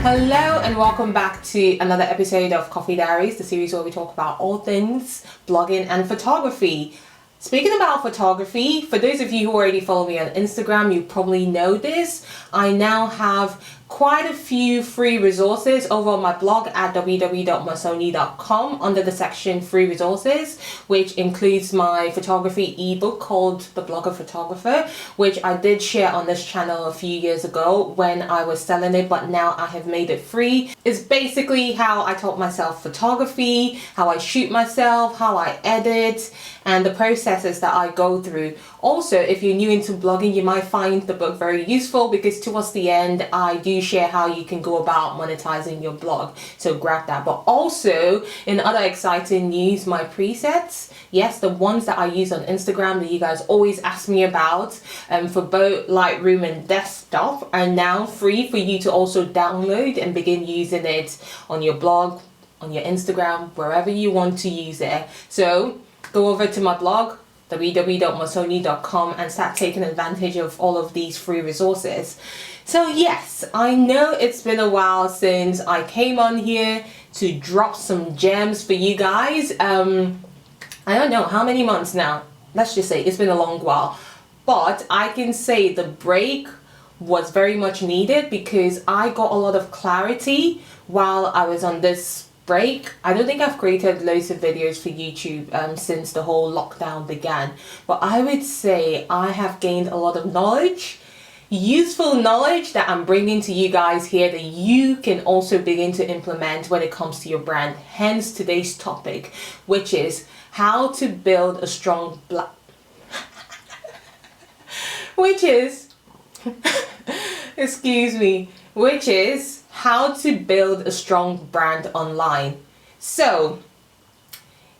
Hello and welcome back to another episode of Coffee Diaries, the series where we talk about all things blogging and photography. Speaking about photography, for those of you who already follow me on Instagram, you probably know this. I now have quite a few free resources over on my blog at www.mossonyi.com under the section free resources, which includes my photography ebook called The Blogger Photographer, which I did share on this channel a few years ago when I was selling it, but now I have made it free. It's basically how I taught myself photography, how I shoot myself, how I edit, and the processes that I go through. Also, if you're new into blogging, you might find the book very useful because towards the end I do share how you can go about monetizing your blog, so grab that. But also, in other exciting news, my presets, yes, the ones that I use on Instagram that you guys always ask me about, for both Lightroom and desktop, are now free for you to also download and begin using it on your blog, on your Instagram, wherever you want to use it. So go over to my blog www.mossonyi.com and start taking advantage of all of these free resources. So yes, I know it's been a while since I came on here to drop some gems for you guys. I don't know how many months now. Let's just say it's been a long while. But I can say the break was very much needed because I got a lot of clarity while I was on this break. I don't think I've created loads of videos for YouTube since the whole lockdown began, but I would say I have gained a lot of knowledge, useful knowledge that I'm bringing to you guys here that you can also begin to implement when it comes to your brand. Hence today's topic, which is how to build a strong which is how to build a strong brand online. So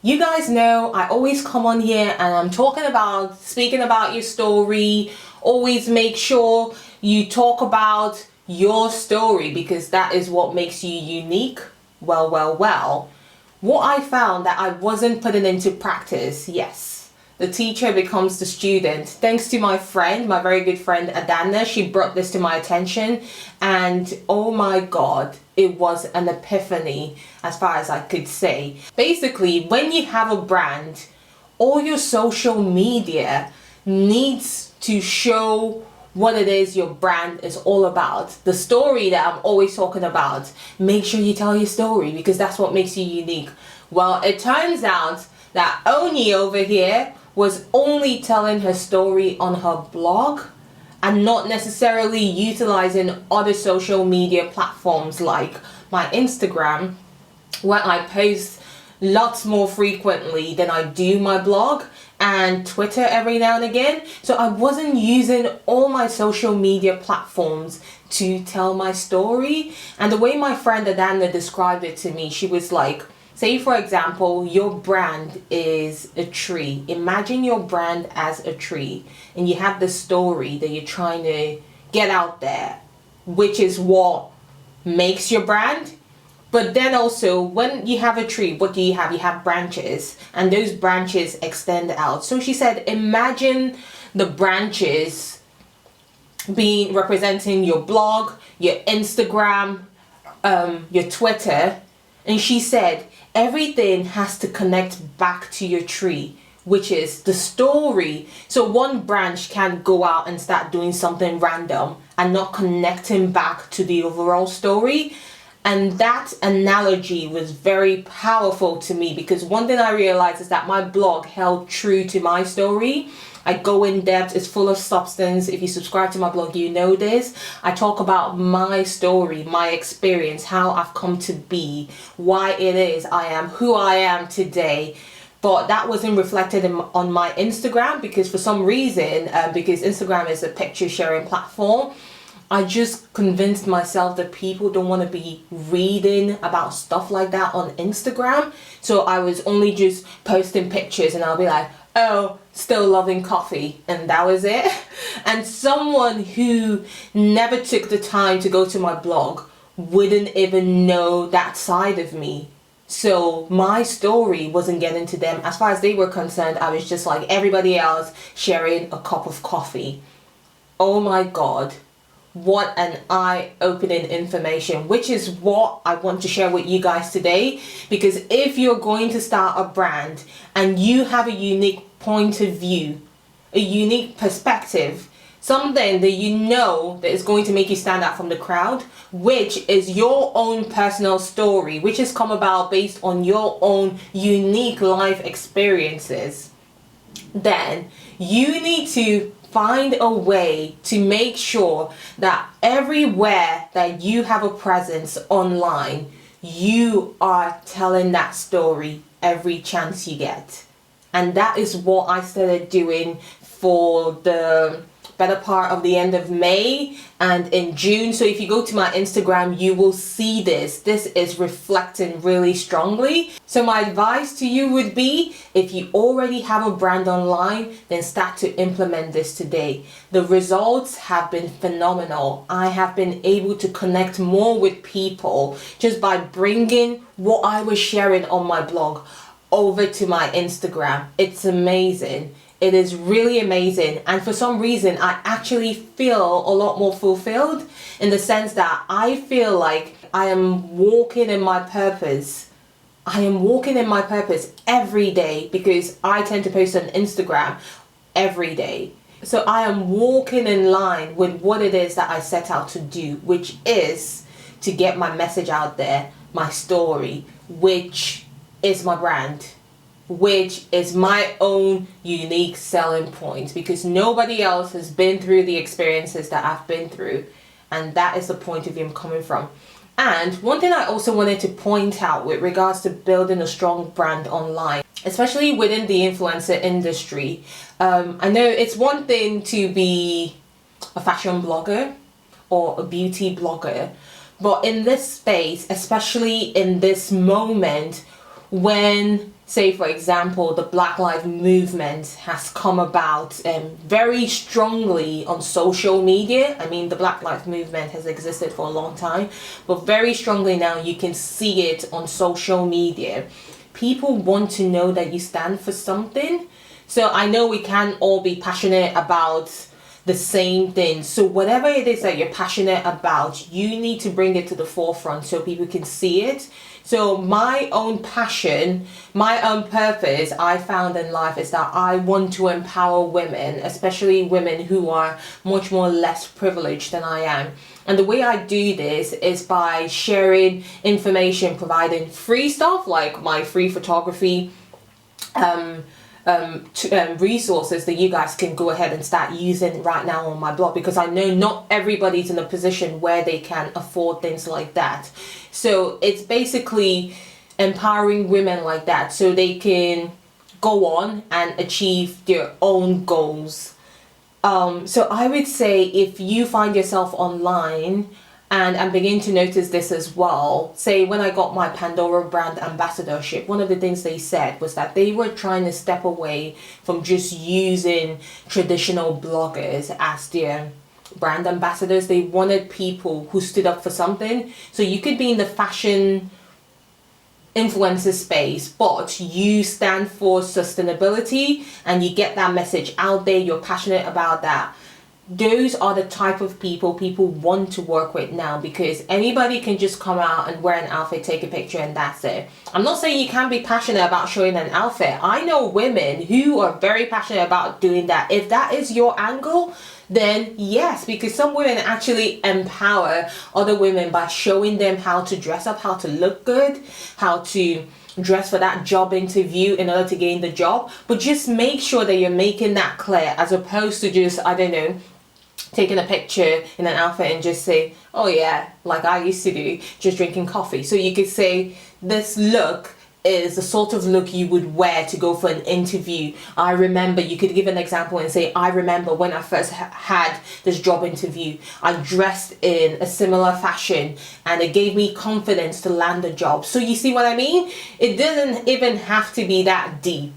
you guys know I always come on here and I'm speaking about your story. Always make sure you talk about your story because that is what makes you unique. Well. What I found that I wasn't putting into practice, yes. The teacher becomes the student. Thanks to my friend, my very good friend Adana, she brought this to my attention, and oh my god, it was an epiphany as far as I could say. Basically, when you have a brand, all your social media needs to show what it is your brand is all about. The story that I'm always talking about. Make sure you tell your story because that's what makes you unique. Well, it turns out that Oni over here was only telling her story on her blog and not necessarily utilizing other social media platforms like my Instagram, where I post lots more frequently than I do my blog, and Twitter every now and again. So I wasn't using all my social media platforms to tell my story. And the way my friend Adana described it to me, she was like, say for example, your brand is a tree. Imagine your brand as a tree and you have the story that you're trying to get out there, which is what makes your brand. But then also when you have a tree, what do? You have branches, and those branches extend out. So she said, imagine the branches being representing your blog, your Instagram, your Twitter. And she said, everything has to connect back to your tree, which is the story. So one branch can't go out and start doing something random and not connecting back to the overall story. And that analogy was very powerful to me because one thing I realized is that my blog held true to my story. I go in depth, it's full of substance. If you subscribe to my blog, you know this. I talk about my story, my experience, how I've come to be, why it is I am who I am today. But that wasn't reflected on my Instagram because for some reason, because Instagram is a picture sharing platform, I just convinced myself that people don't want to be reading about stuff like that on Instagram. So I was only just posting pictures and I'll be like, oh, still loving coffee. And that was it. And someone who never took the time to go to my blog wouldn't even know that side of me. So my story wasn't getting to them. As far as they were concerned, I was just like everybody else sharing a cup of coffee. Oh my God. What an eye-opening information, which is what I want to share with you guys today. Because if you're going to start a brand and you have a unique point of view, a unique perspective, something that you know that is going to make you stand out from the crowd, which is your own personal story, which has come about based on your own unique life experiences, then you need to find a way to make sure that everywhere that you have a presence online, you are telling that story every chance you get. And that is what I started doing for the better part of the end of May and in June. So if you go to my Instagram, you will see this. This is reflecting really strongly. So my advice to you would be, if you already have a brand online, then start to implement this today. The results have been phenomenal. I have been able to connect more with people just by bringing what I was sharing on my blog over to my Instagram. It's amazing. It is really amazing, and for some reason I actually feel a lot more fulfilled, in the sense that I feel like I am walking in my purpose. I am walking in my purpose every day, because I tend to post on Instagram every day. So I am walking in line with what it is that I set out to do, which is to get my message out there, my story, which is my brand, which is my own unique selling point, because nobody else has been through the experiences that I've been through, and that is the point of view I'm coming from. And one thing I also wanted to point out with regards to building a strong brand online, especially within the influencer industry, I know it's one thing to be a fashion blogger or a beauty blogger, but in this space, especially in this moment when, say for example, the Black Lives Movement has come about very strongly on social media. I mean, the Black Lives Movement has existed for a long time, but very strongly now you can see it on social media. People want to know that you stand for something. So I know we can't all be passionate about the same thing. So whatever it is that you're passionate about, you need to bring it to the forefront so people can see it. So my own passion, my own purpose I found in life is that I want to empower women, especially women who are much more less privileged than I am. And the way I do this is by sharing information, providing free stuff like my free photography resources that you guys can go ahead and start using right now on my blog, because I know not everybody's in a position where they can afford things like that. So it's basically empowering women like that so they can go on and achieve their own goals. So I would say, if you find yourself online, and I'm beginning to notice this as well, say when I got my Pandora brand ambassadorship, one of the things they said was that they were trying to step away from just using traditional bloggers as their brand ambassadors. They wanted people who stood up for something. So you could be in the fashion influencer space, but you stand for sustainability and you get that message out there, you're passionate about that. Those are the type of people want to work with now, because anybody can just come out and wear an outfit, take a picture, and that's it. I'm not saying you can't be passionate about showing an outfit. I know women who are very passionate about doing that. If that is your angle, then yes, because some women actually empower other women by showing them how to dress up, how to look good, how to dress for that job interview in order to gain the job. But just make sure that you're making that clear, as opposed to just, I don't know, taking a picture in an outfit and just say, oh yeah, like I used to do, just drinking coffee. So you could say, this look is the sort of look you would wear to go for an interview. I remember, you could give an example and say, I remember when I first had this job interview, I dressed in a similar fashion and it gave me confidence to land the job. So you see what I mean? It doesn't even have to be that deep.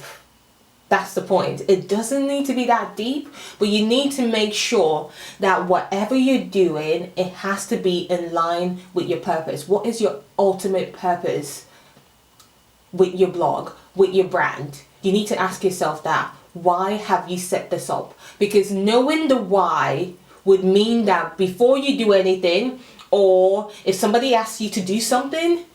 That's the point. It doesn't need to be that deep, but you need to make sure that whatever you're doing, it has to be in line with your purpose. What is your ultimate purpose with your blog, with your brand? You need to ask yourself that. Why have you set this up? Because knowing the why would mean that before you do anything, or if somebody asks you to do something,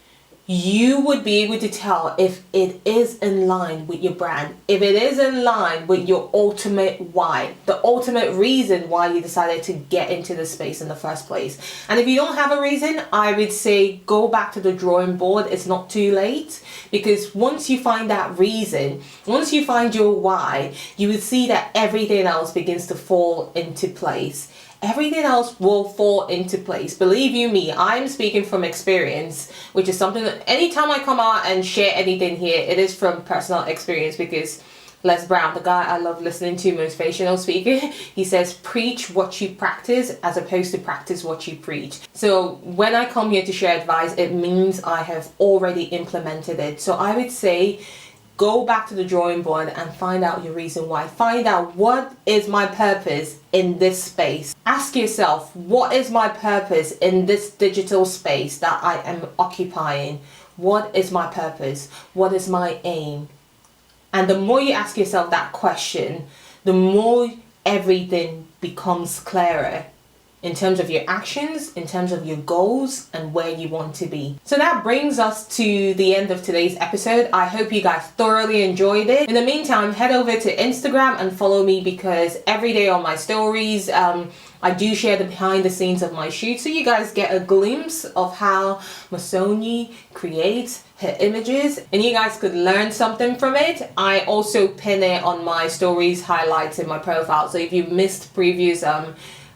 you would be able to tell if it is in line with your brand, if it is in line with your ultimate why, the ultimate reason why you decided to get into the space in the first place. And if you don't have a reason, I would say go back to the drawing board. It's not too late, because once you find that reason, once you find your why, you will see that everything else begins to fall into place. Everything else will fall into place. Believe you me, I'm speaking from experience, which is something that anytime I come out and share anything here, it is from personal experience, because Les Brown, the guy I love listening to, motivational speaker, he says, preach what you practice as opposed to practice what you preach. So when I come here to share advice, it means I have already implemented it. So I would say, go back to the drawing board and find out your reason why. Find out, what is my purpose in this space? Ask yourself, what is my purpose in this digital space that I am occupying? What is my purpose? What is my aim? And the more you ask yourself that question, the more everything becomes clearer in terms of your actions, in terms of your goals, and where you want to be. So that brings us to the end of today's episode. I hope you guys thoroughly enjoyed it. In the meantime, head over to Instagram and follow me, because every day on my stories, I do share the behind the scenes of my shoot, so you guys get a glimpse of how Mossonyi creates her images, and you guys could learn something from it. I also pin it on my stories highlights in my profile, so if you missed previous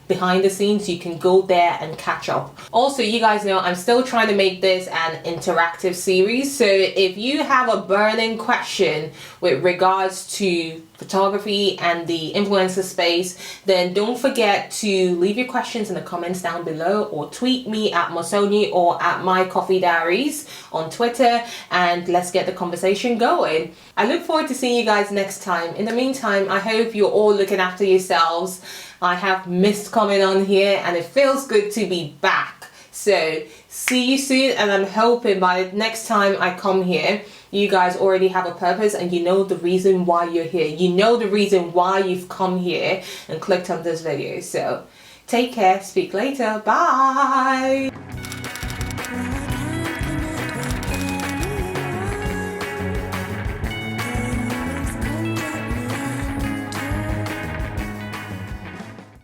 behind the scenes, you can go there and catch up. Also, you guys know I'm still trying to make this an interactive series, so if you have a burning question with regards to photography and the influencer space, then don't forget to leave your questions in the comments down below, or tweet me at Mossonyi or at My Coffee Diaries on Twitter, and let's get the conversation going. I look forward to seeing you guys next time. In the meantime, I hope you're all looking after yourselves. I have missed coming on here, and it feels good to be back. So see you soon, and I'm hoping by next time I come here, you guys already have a purpose and you know the reason why you're here. You know the reason why you've come here and clicked on this video. So take care, speak later, bye.